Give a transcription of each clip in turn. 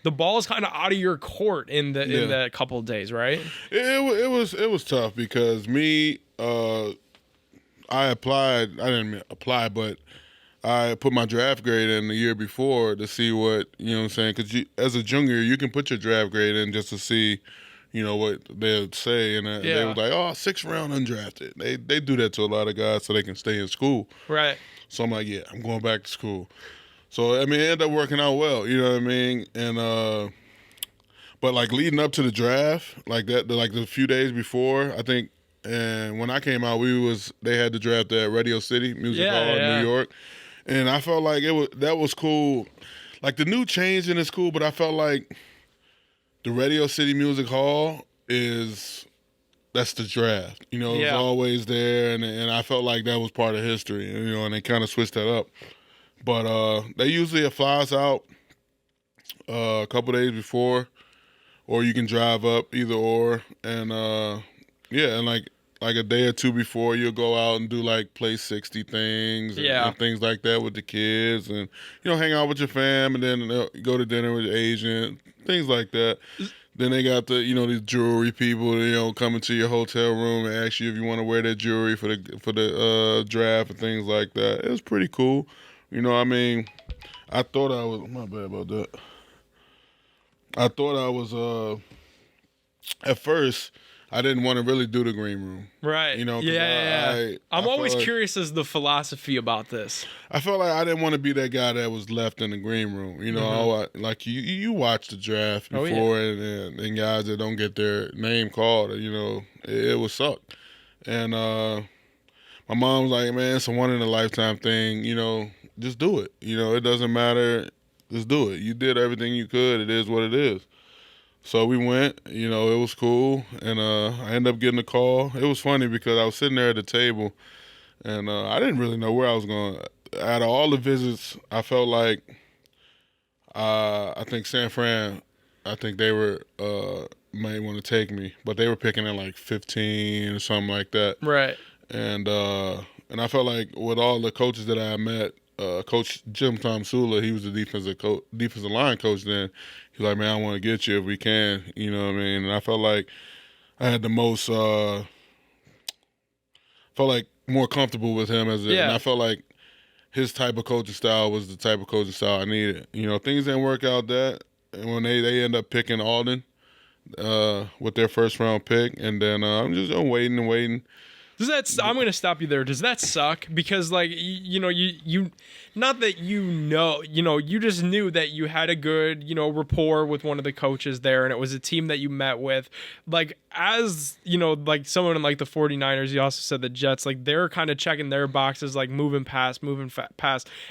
the ball's kind of out of your court in the couple of days, right? It was tough because I applied. I didn't apply, but I put my draft grade in the year before to see what, you know what I'm saying? Because as a junior, you can put your draft grade in just to see, you know, what they'd say. And they were like, oh, 6th round undrafted. They do that to a lot of guys so they can stay in school. Right. So I'm like, yeah, I'm going back to school. So, I mean, it ended up working out well, you know what I mean? And, but like leading up to the draft, like the few days before, I think, and when I came out, they had the draft at Radio City Music Hall in New York. And I felt like that was cool. Like the new changing is cool, but I felt like the Radio City Music Hall that's the draft. You know, it was always there, and I felt like that was part of history, you know, and they kind of switched that up. But they usually fly us out a couple days before, or you can drive up, either or. And and like a day or two before, you'll go out and do like Play 60 things and things like that with the kids, and you know, hang out with your fam, and then go to dinner with your agent, things like that. Then they got these jewelry people, you know, coming to your hotel room and ask you if you want to wear their jewelry for the draft and things like that. It was pretty cool. You know, I mean, I thought I was, my bad about that. I thought I was, at first, I didn't want to really do the green room. Right. You know, I'm always curious as the philosophy about this. I felt like I didn't want to be that guy that was left in the green room. You know, like you watch the draft before and guys that don't get their name called, you know, it would suck. And my mom was like, man, it's a one-in-a-lifetime thing, you know, just do it. You know, it doesn't matter. Just do it. You did everything you could. It is what it is. So we went, you know, it was cool, and I ended up getting a call. It was funny because I was sitting there at the table, and I didn't really know where I was going. Out of all the visits, I felt like I think San Fran, I think they were might want to take me, but they were picking at like 15 or something like that. Right. And I felt like with all the coaches that I met, Coach Jim Tomsula, he was the defensive line coach then. He's like, man, I want to get you if we can, you know what I mean? And I felt like I had the most, felt like more comfortable with him and I felt like his type of coaching style was the type of coaching style I needed. You know, things didn't work out that, and when they end up picking Alden with their first round pick, and then I'm waiting. I'm going to stop you there. Does that suck? Because, like, you not that you just knew that you had a good, rapport with one of the coaches there, and it was a team that you met with. Like, as, like someone in, like, the 49ers, you also said the Jets, like, they're kind of checking their boxes, like, moving past,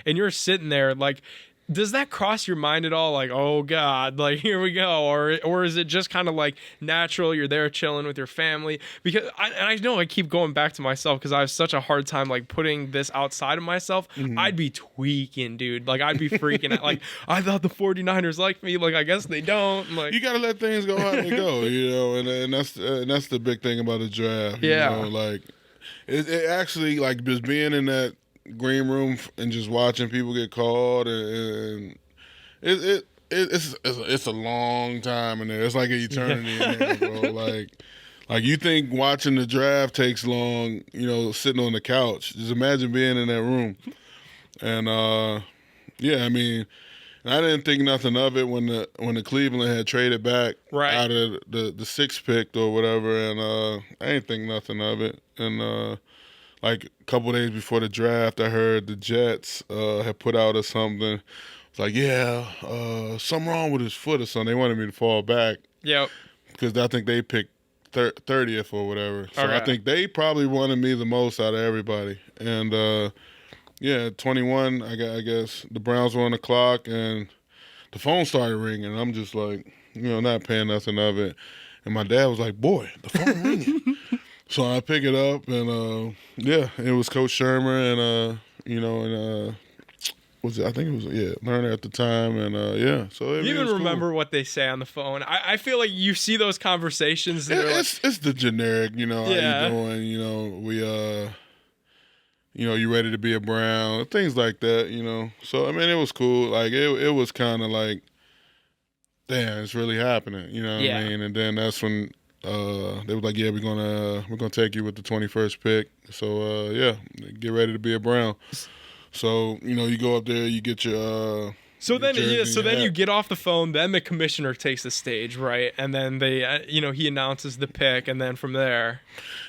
and you're sitting there, like, does that cross your mind at all? Like, oh God, like here we go, or is it just kind of like natural? You're there chilling with your family, because I know I keep going back to myself because I have such a hard time like putting this outside of myself. Mm-hmm. I'd be tweaking, dude. Like I'd be freaking out. Like I thought the 49ers liked me. Like I guess they don't. Like you gotta let things go how they go, and that's the big thing about the draft. Yeah, like it actually like just being in that green room and just watching people get called, and it's a long time in there. It's like an eternity in there, bro. Like you think watching the draft takes long, sitting on the couch. Just imagine being in that room. And I mean, I didn't think nothing of it when the Cleveland had traded back out of the 6th pick or whatever, and I didn't think nothing of it. And like a couple days before the draft, I heard the Jets had put out or something. It's like, something wrong with his foot or something. They wanted me to fall back. Yep. Because I think they picked 30th or whatever. So I think they probably wanted me the most out of everybody. And 21, I guess the Browns were on the clock, and the phone started ringing. I'm just like, not paying nothing of it. And my dad was like, boy, the phone ringing. So I pick it up, and it was Coach Shermer, and I think it was Lerner at the time, and so you even remember what they say on the phone. I feel like you see those conversations. And it's the generic, how you doing? We you ready to be a Brown? Things like that, So I mean, it was cool. Like it was kind of like damn, it's really happening. You know what I mean? And then that's when they were like, yeah, we're gonna take you with the 21st pick. So yeah, get ready to be a Brown. So you go up there, you get your. So then you get off the phone. Then the commissioner takes the stage, right? And then they, he announces the pick, and then from there,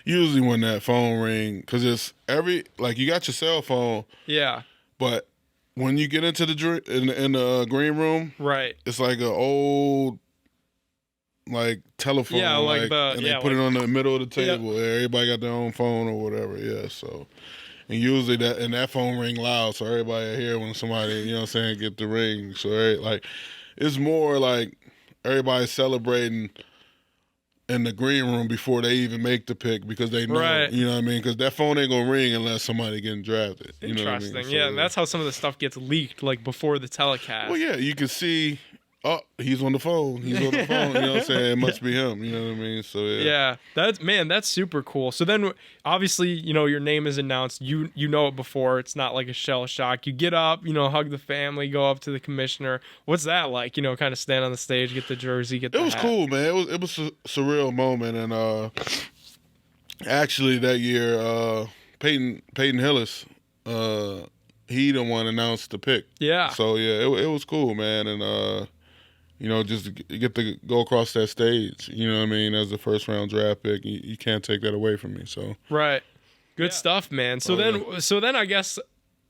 usually when that phone ring, because it's you got your cell phone, yeah. But when you get into the in the green room, right, it's like an old telephone, and they put it on the middle of the table. Yeah. Everybody got their own phone or whatever. Yeah, so. And usually that phone ring loud, so everybody hear when somebody, get the ring. So it's more like everybody's celebrating in the green room before they even make the pick because they know, right. You know what I mean? Because that phone ain't gonna ring unless somebody getting drafted. Interesting, you know what I mean? Yeah, and that's how some of the stuff gets leaked, before the telecast. Well, yeah, you can see. Oh, he's on the phone. He's on the phone. You know what I'm saying? It must be him. You know what I mean? So yeah. Yeah, that's super cool. So then, obviously, your name is announced. You know it before. It's not like a shell shock. You get up, hug the family, go up to the commissioner. What's that like? Kind of stand on the stage, get the jersey, get the hat. It was cool, man. It was a surreal moment, and actually that year, Peyton Hillis, he the one announced the pick. Yeah. So yeah, it was cool, man, and. Just to get to go across that stage, you know what I mean, as a first-round draft pick, you can't take that away from me. So right, good stuff, man. So then I guess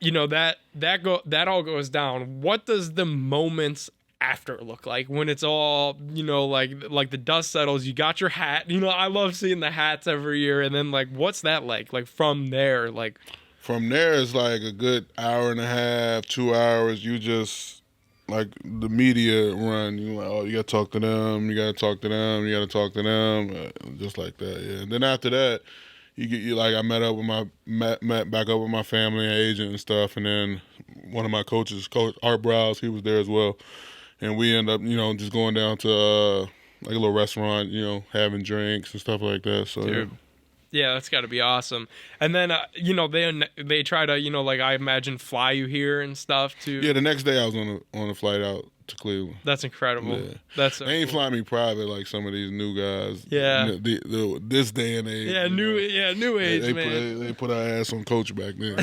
that all goes down. What does the moments after look like when it's all like the dust settles? You got your hat. I love seeing the hats every year, and then what's that like? From there, from there is a good hour and a half, 2 hours. You just. The media run, you gotta talk to them, you gotta talk to them, you gotta talk to them, just like that, yeah. And then after that, I met back up with my family and agent and stuff, and then one of my coaches, Coach Art Browse, he was there as well, and we end up, just going down to a little restaurant, having drinks and stuff like that. So. Dude. Yeah, that's got to be awesome. And then, they try to, I imagine, fly you here and stuff too. Yeah, the next day I was on a flight out to Cleveland. That's incredible. Yeah. That's so they ain't cool. flying me private like some of these new guys. Yeah. This day and age. Yeah, new age, man. They put our ass on coach back then.